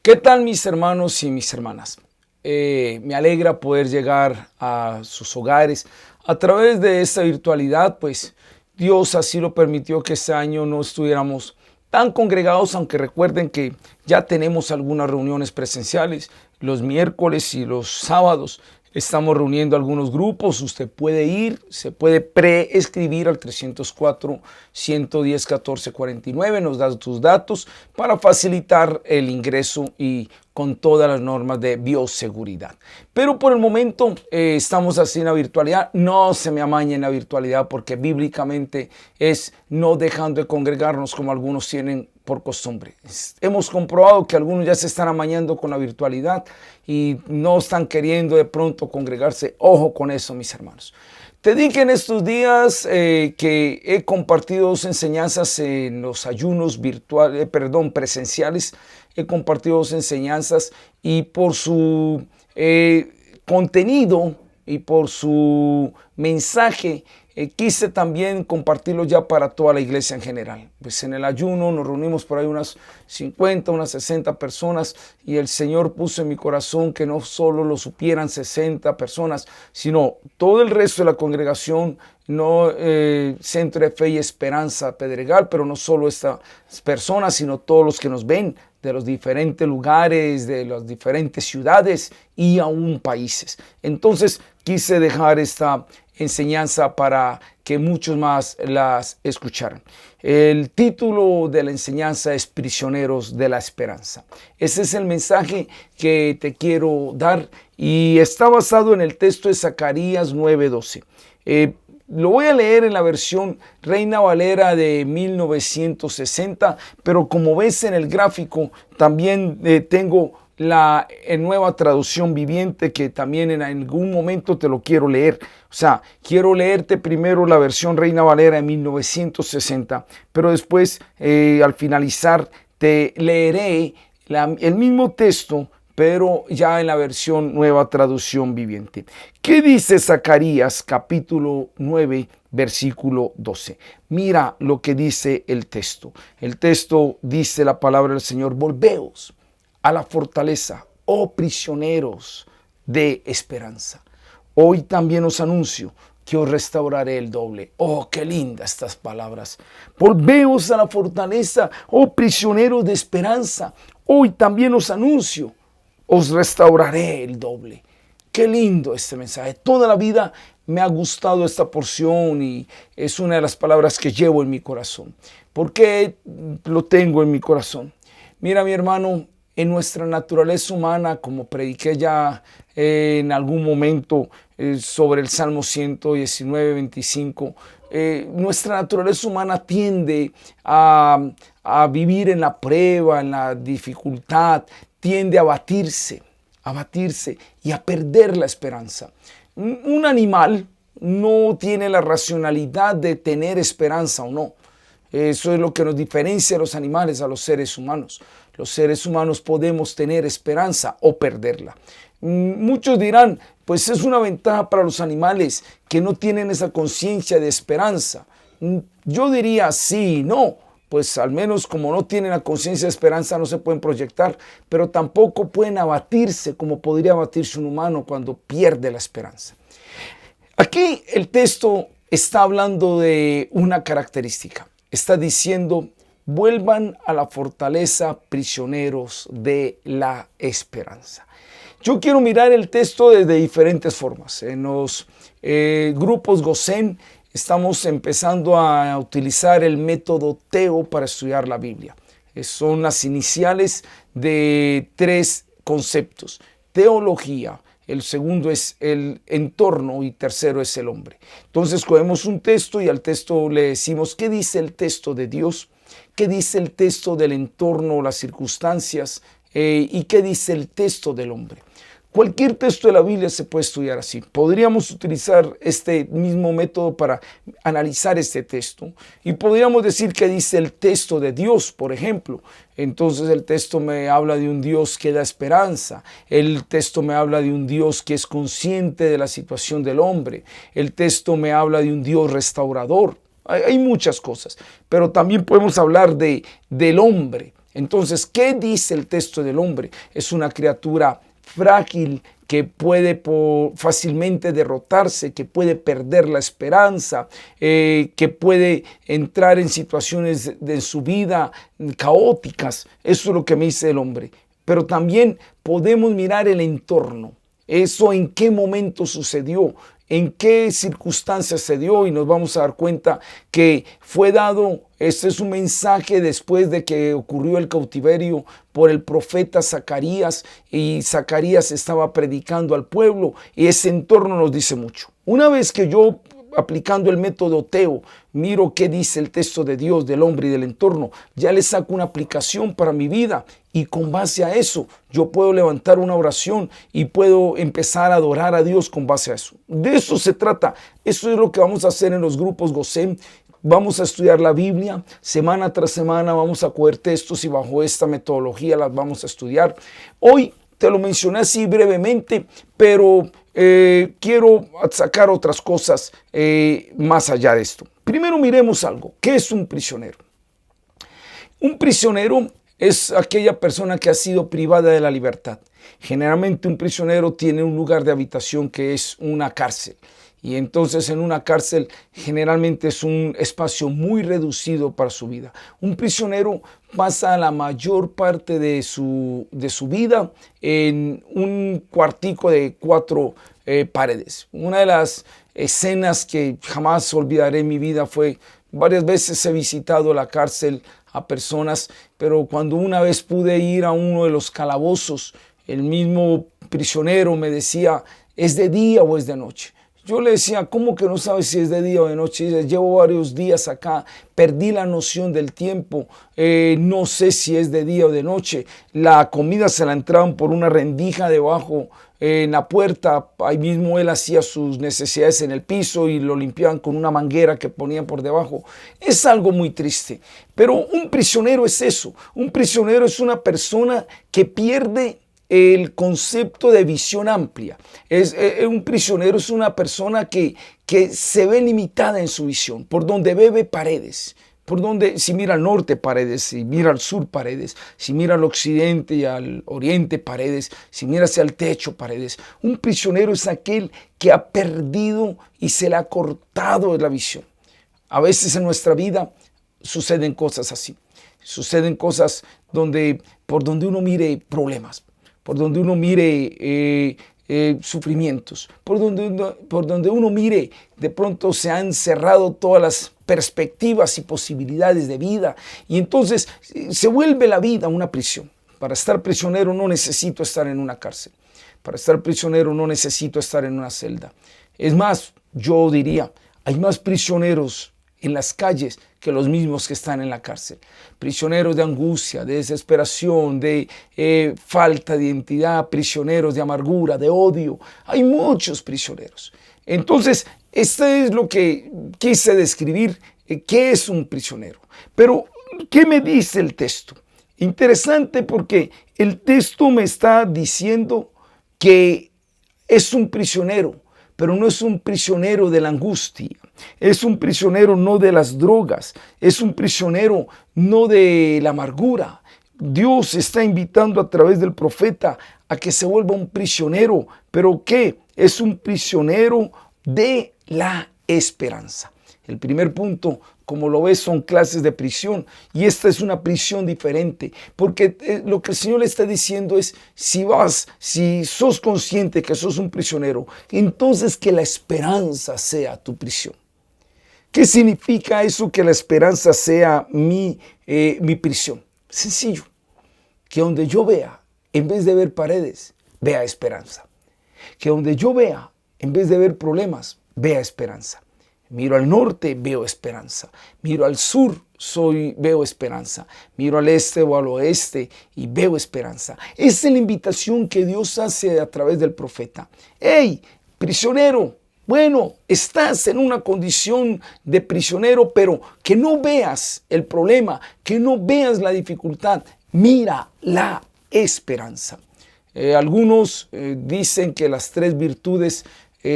¿Qué tal mis hermanos y mis hermanas? Me alegra poder llegar a sus hogares a través de esta virtualidad, pues Dios así lo permitió que este año no estuviéramos tan congregados, aunque recuerden que ya tenemos algunas reuniones presenciales los miércoles y los sábados. Estamos reuniendo algunos grupos, usted puede ir, se puede preescribir al 304-110-1449, nos da tus datos para facilitar el ingreso y con todas las normas de bioseguridad. Pero por el momento estamos así en la virtualidad, no se me amañe la virtualidad porque bíblicamente es no dejando de congregarnos como algunos tienen por costumbre. Hemos comprobado que algunos ya se están amañando con la virtualidad y no están queriendo de pronto congregarse. Ojo con eso, mis hermanos. Te dije en estos días que he compartido dos enseñanzas en los ayunos presenciales. He compartido dos enseñanzas y por su contenido y por su mensaje quise también compartirlo ya para toda la iglesia en general. Pues en el ayuno nos reunimos por ahí unas 50, unas 60 personas y el Señor puso en mi corazón que no solo lo supieran 60 personas, sino todo el resto de la congregación, no Centro de Fe y Esperanza Pedregal, pero no solo estas personas, sino todos los que nos ven de los diferentes lugares, de las diferentes ciudades y aún países. Entonces quise dejar esta enseñanza para que muchos más las escucharan. El título de la enseñanza es Prisioneros de la Esperanza. Ese es el mensaje que te quiero dar y está basado en el texto de Zacarías 9:12. Lo voy a leer en la versión Reina Valera de 1960, pero como ves en el gráfico también tengo la nueva traducción viviente que también en algún momento te lo quiero leer. O sea, quiero leerte primero la versión Reina Valera de 1960, pero después al finalizar te leeré el mismo texto, pero ya en la versión nueva traducción viviente. ¿Qué dice Zacarías capítulo 9, versículo 12? Mira lo que dice el texto. El texto dice la palabra del Señor: volveos a la fortaleza, oh prisioneros de esperanza. Hoy también os anuncio que os restauraré el doble. Oh, qué lindas estas palabras. Volveos a la fortaleza, oh prisioneros de esperanza. Hoy también os anuncio, os restauraré el doble. Qué lindo este mensaje. Toda la vida me ha gustado esta porción y es una de las palabras que llevo en mi corazón. ¿Por qué lo tengo en mi corazón? Mira, mi hermano, en nuestra naturaleza humana, como prediqué ya en algún momento sobre el Salmo 119, 25, nuestra naturaleza humana tiende a vivir en la prueba, en la dificultad, tiende a batirse y a perder la esperanza. Un animal no tiene la racionalidad de tener esperanza o no. Eso es lo que nos diferencia a los animales, a los seres humanos. Los seres humanos podemos tener esperanza o perderla. Muchos dirán, pues es una ventaja para los animales que no tienen esa conciencia de esperanza. Yo diría sí y no. Pues al menos como no tienen la conciencia de esperanza no se pueden proyectar, pero tampoco pueden abatirse como podría abatirse un humano cuando pierde la esperanza. Aquí el texto está hablando de una característica. Está diciendo: vuelvan a la fortaleza, prisioneros de la esperanza. Yo quiero mirar el texto desde diferentes formas. En los grupos Gosen estamos empezando a utilizar el método TEO para estudiar la Biblia. Son las iniciales de tres conceptos: teología, el segundo es el entorno y tercero es el hombre. Entonces cogemos un texto y al texto le decimos qué dice el texto de Dios, qué dice el texto del entorno, las circunstancias y qué dice el texto del hombre. Cualquier texto de la Biblia se puede estudiar así. Podríamos utilizar este mismo método para analizar este texto y podríamos decir que dice el texto de Dios, por ejemplo. Entonces el texto me habla de un Dios que da esperanza. El texto me habla de un Dios que es consciente de la situación del hombre. El texto me habla de un Dios restaurador. Hay muchas cosas, pero también podemos hablar del hombre. Entonces, ¿qué dice el texto del hombre? Es una criatura frágil que puede fácilmente derrotarse, que puede perder la esperanza, que puede entrar en situaciones de su vida caóticas. Eso es lo que me dice el hombre. Pero también podemos mirar el entorno. Eso en qué momento sucedió, en qué circunstancias se dio, y nos vamos a dar cuenta que fue dado, este es un mensaje después de que ocurrió el cautiverio por el profeta Zacarías, y Zacarías estaba predicando al pueblo, y ese entorno nos dice mucho. Una vez que yo, aplicando el método Teo, miro qué dice el texto de Dios, del hombre y del entorno, ya le saco una aplicación para mi vida, y con base a eso yo puedo levantar una oración y puedo empezar a adorar a Dios con base a eso. De eso se trata. Eso es lo que vamos a hacer en los grupos Gosén. Vamos a estudiar la Biblia semana tras semana, vamos a coger textos y bajo esta metodología las vamos a estudiar. Hoy te lo mencioné así brevemente, pero quiero sacar otras cosas más allá de esto. Primero miremos algo. ¿Qué es un prisionero? Un prisionero es aquella persona que ha sido privada de la libertad. Generalmente un prisionero tiene un lugar de habitación que es una cárcel. Y entonces en una cárcel generalmente es un espacio muy reducido para su vida. Un prisionero pasa la mayor parte de su vida en un cuartico de 4 paredes. Una de las escenas que jamás olvidaré en mi vida fue, varias veces he visitado la cárcel a personas, pero cuando una vez pude ir a uno de los calabozos, el mismo prisionero me decía, ¿es de día o es de noche? Yo le decía, ¿cómo que no sabes si es de día o de noche? Dice, llevo varios días acá, perdí la noción del tiempo, no sé si es de día o de noche. La comida se la entraban por una rendija debajo en la puerta, ahí mismo él hacía sus necesidades en el piso y lo limpiaban con una manguera que ponían por debajo. Es algo muy triste, pero un prisionero es eso. Un prisionero es una persona que pierde el concepto de visión amplia. Un prisionero es una persona que se ve limitada en su visión, por donde ve paredes, por donde, si mira al norte, paredes, si mira al sur, paredes, si mira al occidente y al oriente, paredes, si mira hacia el techo, paredes. Un prisionero es aquel que ha perdido y se le ha cortado la visión. A veces en nuestra vida suceden cosas así, suceden cosas por donde uno mire problemas, por donde uno mire sufrimientos, por donde uno mire, de pronto se han cerrado todas las perspectivas y posibilidades de vida, y entonces se vuelve la vida una prisión. Para estar prisionero no necesito estar en una cárcel, para estar prisionero no necesito estar en una celda. Es más, yo diría, hay más prisioneros en las calles que los mismos que están en la cárcel. Prisioneros de angustia, de desesperación, de falta de identidad, prisioneros de amargura, de odio. Hay muchos prisioneros. Entonces, esto es lo que quise describir, qué es un prisionero. Pero, ¿qué me dice el texto? Interesante, porque el texto me está diciendo que es un prisionero, pero no es un prisionero de la angustia, es un prisionero no de las drogas, es un prisionero no de la amargura. Dios está invitando a través del profeta a que se vuelva un prisionero, pero ¿qué? Es un prisionero de la esperanza. El primer punto, como lo ves, son clases de prisión, y esta es una prisión diferente, porque lo que el Señor le está diciendo es, si sos consciente que sos un prisionero, entonces que la esperanza sea tu prisión. ¿Qué significa eso, que la esperanza sea mi prisión? Sencillo, que donde yo vea, en vez de ver paredes, vea esperanza. Que donde yo vea, en vez de ver problemas, vea esperanza. Miro al norte, veo esperanza. Miro al sur, veo esperanza. Miro al este o al oeste y veo esperanza. Esa es la invitación que Dios hace a través del profeta. ¡Hey, prisionero! Bueno, estás en una condición de prisionero, pero que no veas el problema, que no veas la dificultad. Mira la esperanza. Algunos dicen que las 3 virtudes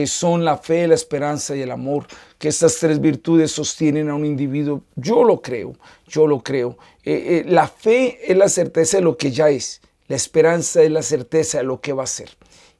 son la fe, la esperanza y el amor, que estas tres virtudes sostienen a un individuo. Yo lo creo, yo lo creo. La fe es la certeza de lo que ya es, la esperanza es la certeza de lo que va a ser.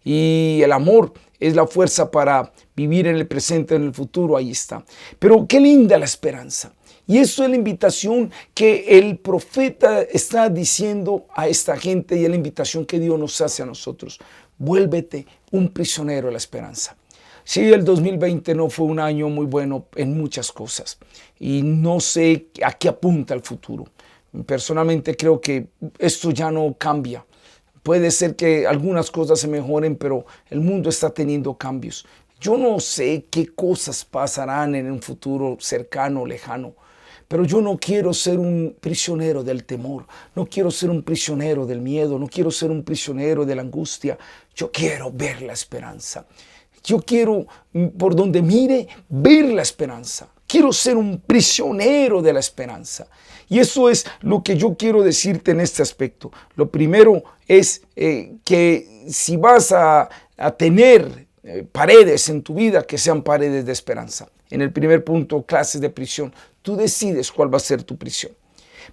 Y el amor es la fuerza para vivir en el presente, en el futuro, ahí está. Pero qué linda la esperanza. Y eso es la invitación que el profeta está diciendo a esta gente y es la invitación que Dios nos hace a nosotros. Vuélvete un prisionero de la esperanza. Sí, el 2020 no fue un año muy bueno en muchas cosas y no sé a qué apunta el futuro. Personalmente creo que esto ya no cambia. Puede ser que algunas cosas se mejoren, pero el mundo está teniendo cambios. Yo no sé qué cosas pasarán en un futuro cercano o lejano, pero yo no quiero ser un prisionero del temor, no quiero ser un prisionero del miedo, no quiero ser un prisionero de la angustia. Yo quiero ver la esperanza. Yo quiero, por donde mire, ver la esperanza. Quiero ser un prisionero de la esperanza. Y eso es lo que yo quiero decirte en este aspecto. Lo primero es que si vas a tener paredes en tu vida, que sean paredes de esperanza. En el primer punto, clases de prisión. Tú decides cuál va a ser tu prisión.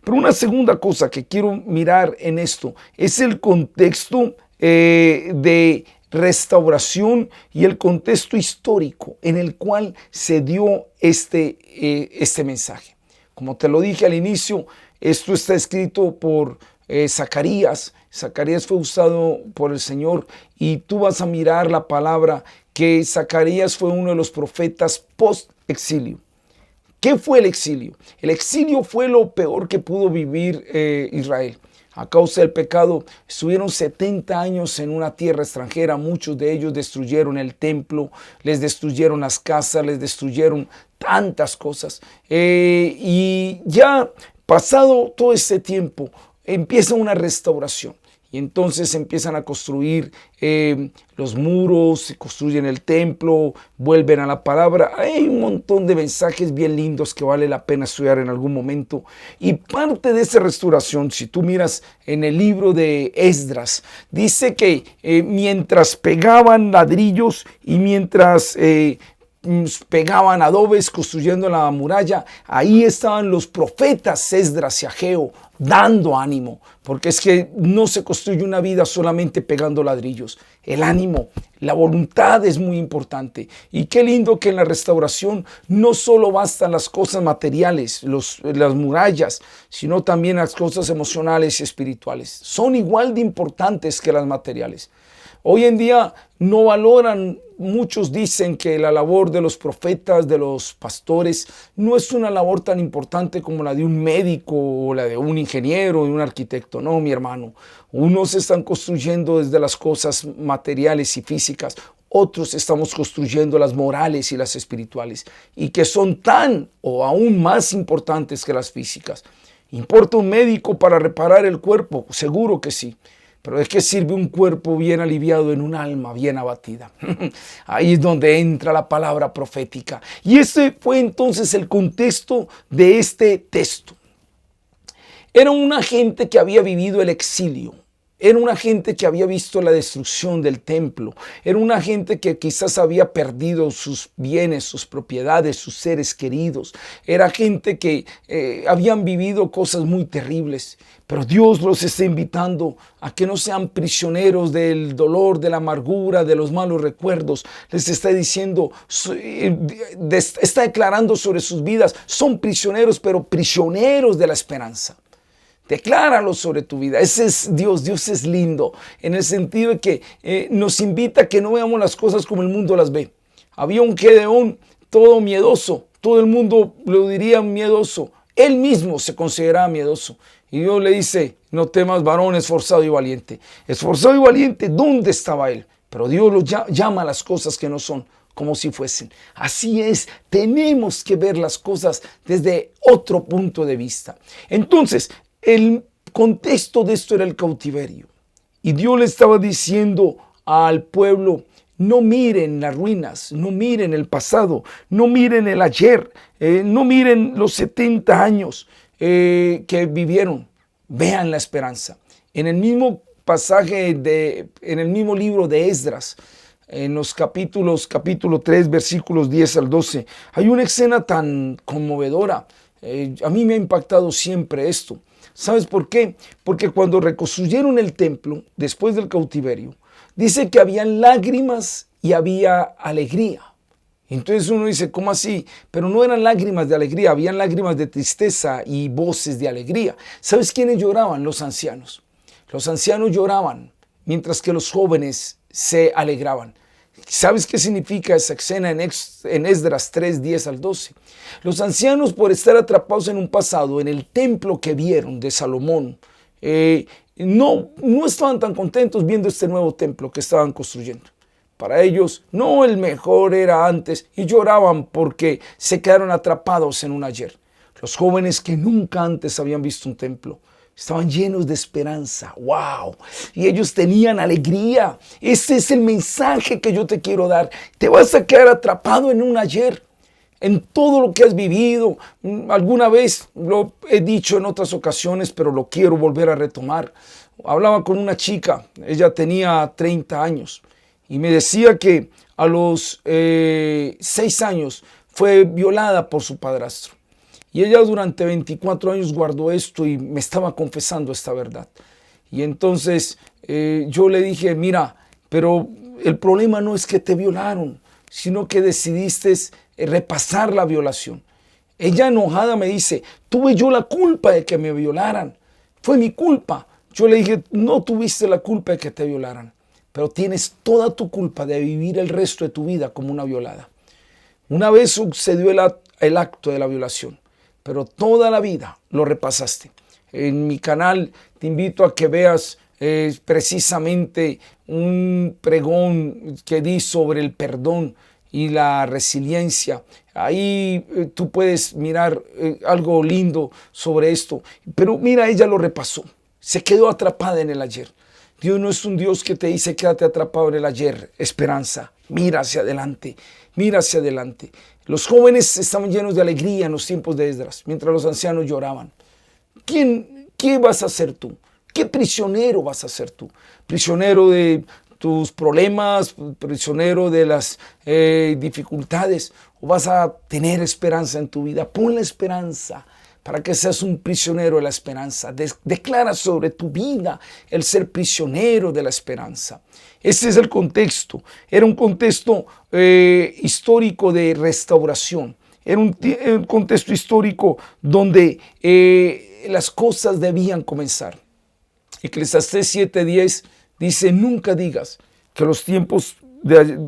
Pero una segunda cosa que quiero mirar en esto es el contexto de restauración y el contexto histórico en el cual se dio este mensaje. Como te lo dije al inicio, esto está escrito por Zacarías. Zacarías fue usado por el Señor y tú vas a mirar la palabra que Zacarías fue uno de los profetas post-exilio. ¿Qué fue el exilio? El exilio fue lo peor que pudo vivir Israel. A causa del pecado, estuvieron 70 años en una tierra extranjera. Muchos de ellos destruyeron el templo, les destruyeron las casas, les destruyeron tantas cosas. Y ya pasado todo este tiempo, empieza una restauración. Y entonces empiezan a construir los muros, se construyen el templo, vuelven a la palabra. Hay un montón de mensajes bien lindos que vale la pena estudiar en algún momento. Y parte de esa restauración, si tú miras en el libro de Esdras, dice que mientras pegaban ladrillos y mientras pegaban adobes construyendo la muralla, ahí estaban los profetas Esdras y Ageo dando ánimo, porque es que no se construye una vida solamente pegando ladrillos. El ánimo, la voluntad es muy importante. Y qué lindo que en la restauración no solo bastan las cosas materiales, las murallas, sino también las cosas emocionales y espirituales. Son igual de importantes que las materiales. Hoy en día no valoran, muchos dicen que la labor de los profetas, de los pastores, no es una labor tan importante como la de un médico o la de un ingeniero o de un arquitecto. No, mi hermano, unos están construyendo desde las cosas materiales y físicas, otros estamos construyendo las morales y las espirituales, y que son tan o aún más importantes que las físicas. ¿Importa un médico para reparar el cuerpo? Seguro que sí. Pero ¿de qué sirve un cuerpo bien aliviado en un alma bien abatida? Ahí es donde entra la palabra profética. Y ese fue entonces el contexto de este texto. Era una gente que había vivido el exilio. Era una gente que había visto la destrucción del templo. Era una gente que quizás había perdido sus bienes, sus propiedades, sus seres queridos. Era gente que habían vivido cosas muy terribles. Pero Dios los está invitando a que no sean prisioneros del dolor, de la amargura, de los malos recuerdos. Les está diciendo, está declarando sobre sus vidas, son prisioneros, pero prisioneros de la esperanza. Decláralo sobre tu vida. Ese es Dios. Dios es lindo en el sentido de que nos invita a que no veamos las cosas como el mundo las ve. Había un Gedeón todo miedoso. Todo el mundo lo diría miedoso. Él mismo se consideraba miedoso. Y Dios le dice, no temas, varón esforzado y valiente. Esforzado y valiente, ¿dónde estaba él? Pero Dios lo llama a las cosas que no son como si fuesen. Así es, tenemos que ver las cosas desde otro punto de vista. Entonces, el contexto de esto era el cautiverio. Y Dios le estaba diciendo al pueblo, no miren las ruinas, no miren el pasado, no miren el ayer, no miren los 70 años que vivieron. Vean la esperanza. En el mismo pasaje, en el mismo libro de Esdras, en los capítulo 3, versículos 10 al 12, hay una escena tan conmovedora. A mí me ha impactado siempre esto. ¿Sabes por qué? Porque cuando reconstruyeron el templo, después del cautiverio, dice que habían lágrimas y había alegría. Entonces uno dice, ¿cómo así? Pero no eran lágrimas de alegría, habían lágrimas de tristeza y voces de alegría. ¿Sabes quiénes lloraban? Los ancianos. Los ancianos lloraban, mientras que los jóvenes se alegraban. ¿Sabes qué significa esa escena en Esdras 3, 10 al 12? Los ancianos, por estar atrapados en un pasado, en el templo que vieron de Salomón, no estaban tan contentos viendo este nuevo templo que estaban construyendo. Para ellos, no, el mejor era antes, y lloraban porque se quedaron atrapados en un ayer. Los jóvenes que nunca antes habían visto un templo estaban llenos de esperanza. ¡Wow! Y ellos tenían alegría. Ese es el mensaje que yo te quiero dar. Te vas a quedar atrapado en un ayer, en todo lo que has vivido. Alguna vez lo he dicho en otras ocasiones, pero lo quiero volver a retomar. Hablaba con una chica, ella tenía 30 años. Y me decía que a los 6 años fue violada por su padrastro. Y ella durante 24 años guardó esto y me estaba confesando esta verdad. Y entonces yo le dije, mira, pero el problema no es que te violaron, sino que decidiste repasar la violación. Ella enojada me dice, tuve yo la culpa de que me violaran. Fue mi culpa. Yo le dije, no tuviste la culpa de que te violaran, pero tienes toda tu culpa de vivir el resto de tu vida como una violada. Una vez sucedió el acto de la violación, pero toda la vida lo repasaste. En mi canal te invito a que veas precisamente un pregón que di sobre el perdón y la resiliencia. Ahí tú puedes mirar algo lindo sobre esto. Pero mira, ella lo repasó. Se quedó atrapada en el ayer. Dios no es un Dios que te dice quédate atrapado en el ayer. Esperanza, mira hacia adelante, mira hacia adelante. Los jóvenes estaban llenos de alegría en los tiempos de Esdras, mientras los ancianos lloraban. ¿Qué vas a hacer tú? ¿Qué prisionero vas a ser tú? ¿Prisionero de tus problemas, prisionero de las dificultades? ¿O vas a tener esperanza en tu vida? Pon la esperanza para que seas un prisionero de la esperanza. Declara sobre tu vida el ser prisionero de la esperanza. Ese es el contexto. Era un contexto histórico de restauración. Era un contexto histórico donde las cosas debían comenzar. Eclesiastés 7:10 dice, nunca digas que los tiempos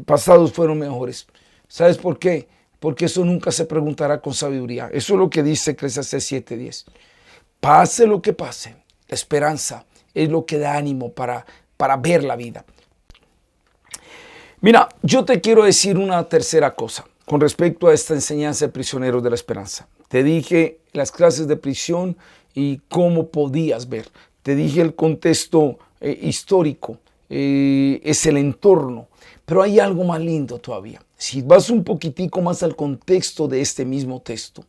pasados fueron mejores. ¿Sabes por qué? Porque eso nunca se preguntará con sabiduría. Eso es lo que dice Eclesiastés 7:10. Pase lo que pase, la esperanza es lo que da ánimo para ver la vida. Mira, yo te quiero decir una tercera cosa con respecto a esta enseñanza de prisioneros de la esperanza. Te dije las clases de prisión y cómo podías ver. Te dije el contexto histórico, es el entorno. Pero hay algo más lindo todavía. Si vas un poquitico más al contexto de este mismo texto,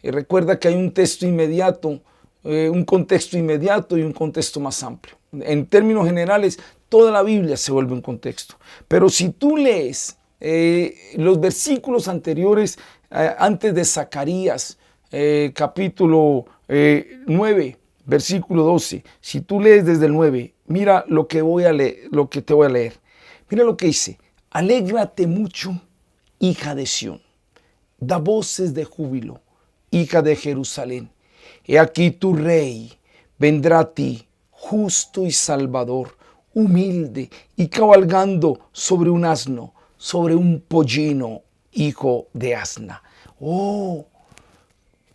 recuerda que hay un texto inmediato, un contexto inmediato y un contexto más amplio. En términos generales, toda la Biblia se vuelve un contexto. Pero si tú lees los versículos anteriores, antes de Zacarías, capítulo 9, versículo 12, si tú lees desde el 9, mira lo que te voy a leer. Mira lo que dice, alégrate mucho, hija de Sión, da voces de júbilo, hija de Jerusalén. He aquí tu rey vendrá a ti, justo y salvador, humilde y cabalgando sobre un asno, sobre un pollino, hijo de asna. Oh,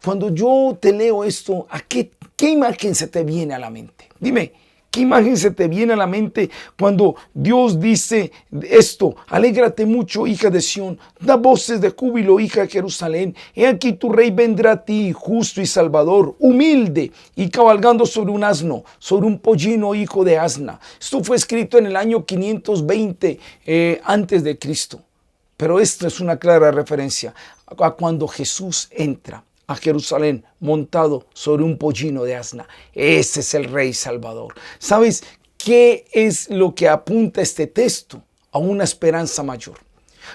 cuando yo te leo esto, ¿qué imagen se te viene a la mente? Dime, ¿qué imagen se te viene a la mente cuando Dios dice esto? Alégrate mucho, hija de Sión, da voces de júbilo, hija de Jerusalén. He aquí tu rey vendrá a ti, justo y salvador, humilde y cabalgando sobre un asno, sobre un pollino, hijo de asna. Esto fue escrito en el año 520 antes de Cristo. Pero esto es una clara referencia a cuando Jesús entra a Jerusalén montado sobre un pollino de asna. Ese es el Rey Salvador. ¿Sabes qué es lo que apunta este texto? a una esperanza mayor.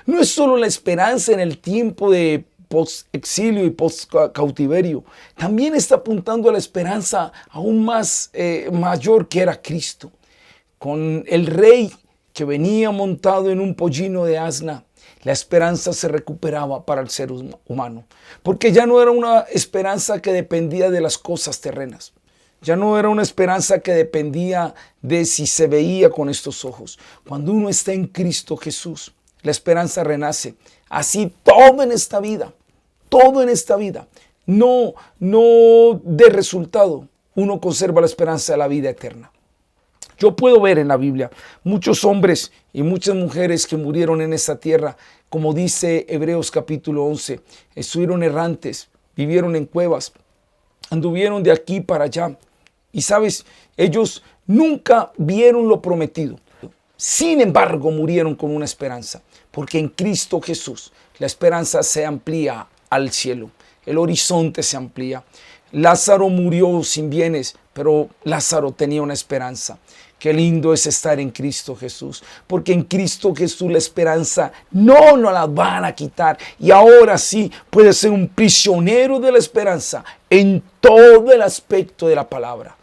No es solo la esperanza en el tiempo de post-exilio y post-cautiverio, también está apuntando a la esperanza aún más mayor, que era Cristo. Con el rey que venía montado en un pollino de asna, la esperanza se recuperaba para el ser humano, porque ya no era una esperanza que dependía de las cosas terrenas. Ya no era una esperanza que dependía de si se veía con estos ojos. Cuando uno está en Cristo Jesús, la esperanza renace. Así todo en esta vida, no de resultado, uno conserva la esperanza de la vida eterna. Yo puedo ver en la Biblia muchos hombres y muchas mujeres que murieron en esta tierra, como dice Hebreos capítulo 11, estuvieron errantes, vivieron en cuevas, anduvieron de aquí para allá. Y sabes, ellos nunca vieron lo prometido. Sin embargo, murieron con una esperanza, porque en Cristo Jesús la esperanza se amplía al cielo, el horizonte se amplía. Lázaro murió sin bienes, pero Lázaro tenía una esperanza. Qué lindo es estar en Cristo Jesús, porque en Cristo Jesús la esperanza no nos la van a quitar. Y ahora sí puede ser un prisionero de la esperanza en todo el aspecto de la palabra.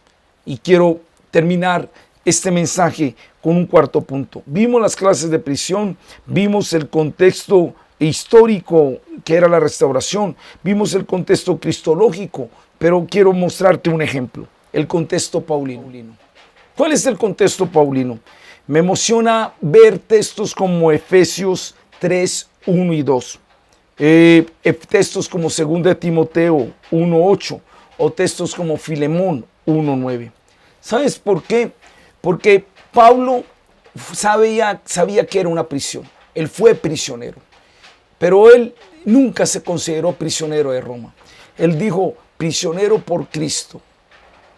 Y quiero terminar este mensaje con un cuarto punto. Vimos las clases de prisión, vimos el contexto histórico que era la restauración, vimos el contexto cristológico, pero quiero mostrarte un ejemplo, el contexto paulino. ¿Cuál es el contexto paulino? Me emociona ver textos como Efesios 3, 1 y 2, textos como 2 Timoteo 1, 8 o textos como Filemón 1, 9. ¿Sabes por qué? Porque Pablo sabía que era una prisión. Él fue prisionero, pero él nunca se consideró prisionero de Roma. Él dijo prisionero por Cristo,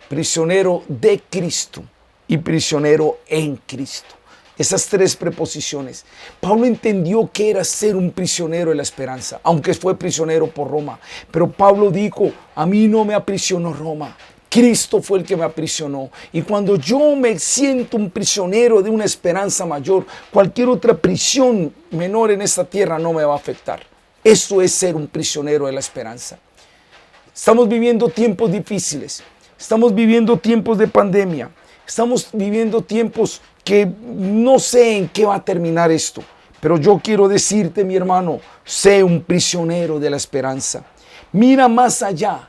prisionero de Cristo y prisionero en Cristo. Esas tres preposiciones. Pablo entendió que era ser un prisionero de la esperanza, aunque fue prisionero por Roma. Pero Pablo dijo, a mí no me aprisionó Roma. Cristo fue el que me aprisionó. Y cuando yo me siento un prisionero de una esperanza mayor, cualquier otra prisión menor en esta tierra no me va a afectar. Eso es ser un prisionero de la esperanza. Estamos viviendo tiempos difíciles. Estamos viviendo tiempos de pandemia. Estamos viviendo tiempos que no sé en qué va a terminar esto. Pero yo quiero decirte, mi hermano, sé un prisionero de la esperanza. Mira más allá.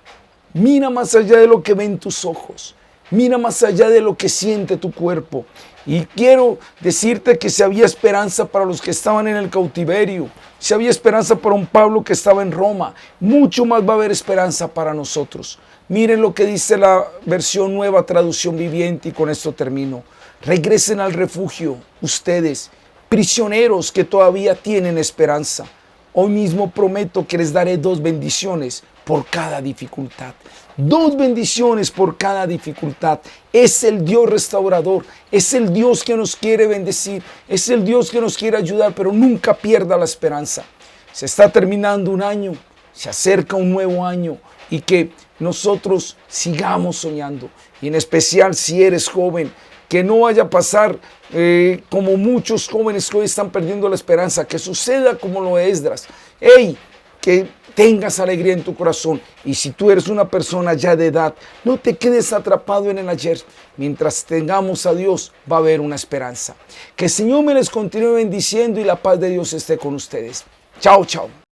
Mira más allá de lo que ven tus ojos. Mira más allá de lo que siente tu cuerpo. Y quiero decirte que si había esperanza para los que estaban en el cautiverio, si había esperanza para un Pablo que estaba en Roma, mucho más va a haber esperanza para nosotros. Miren lo que dice la versión Nueva Traducción Viviente y con esto termino. Regresen al refugio, ustedes, prisioneros que todavía tienen esperanza. Hoy mismo prometo que les daré 2 bendiciones por cada dificultad. 2 bendiciones por cada dificultad. Es el Dios restaurador. Es el Dios que nos quiere bendecir. Es el Dios que nos quiere ayudar, pero nunca pierda la esperanza. Se está terminando un año. Se acerca un nuevo año. Y que nosotros sigamos soñando. Y en especial si eres joven, que no vaya a pasar como muchos jóvenes que hoy están perdiendo la esperanza, que suceda como lo de Esdras. ¡Ey! Que tengas alegría en tu corazón. Y si tú eres una persona ya de edad, no te quedes atrapado en el ayer. Mientras tengamos a Dios, va a haber una esperanza. Que el Señor me les continúe bendiciendo y la paz de Dios esté con ustedes. Chao, chao.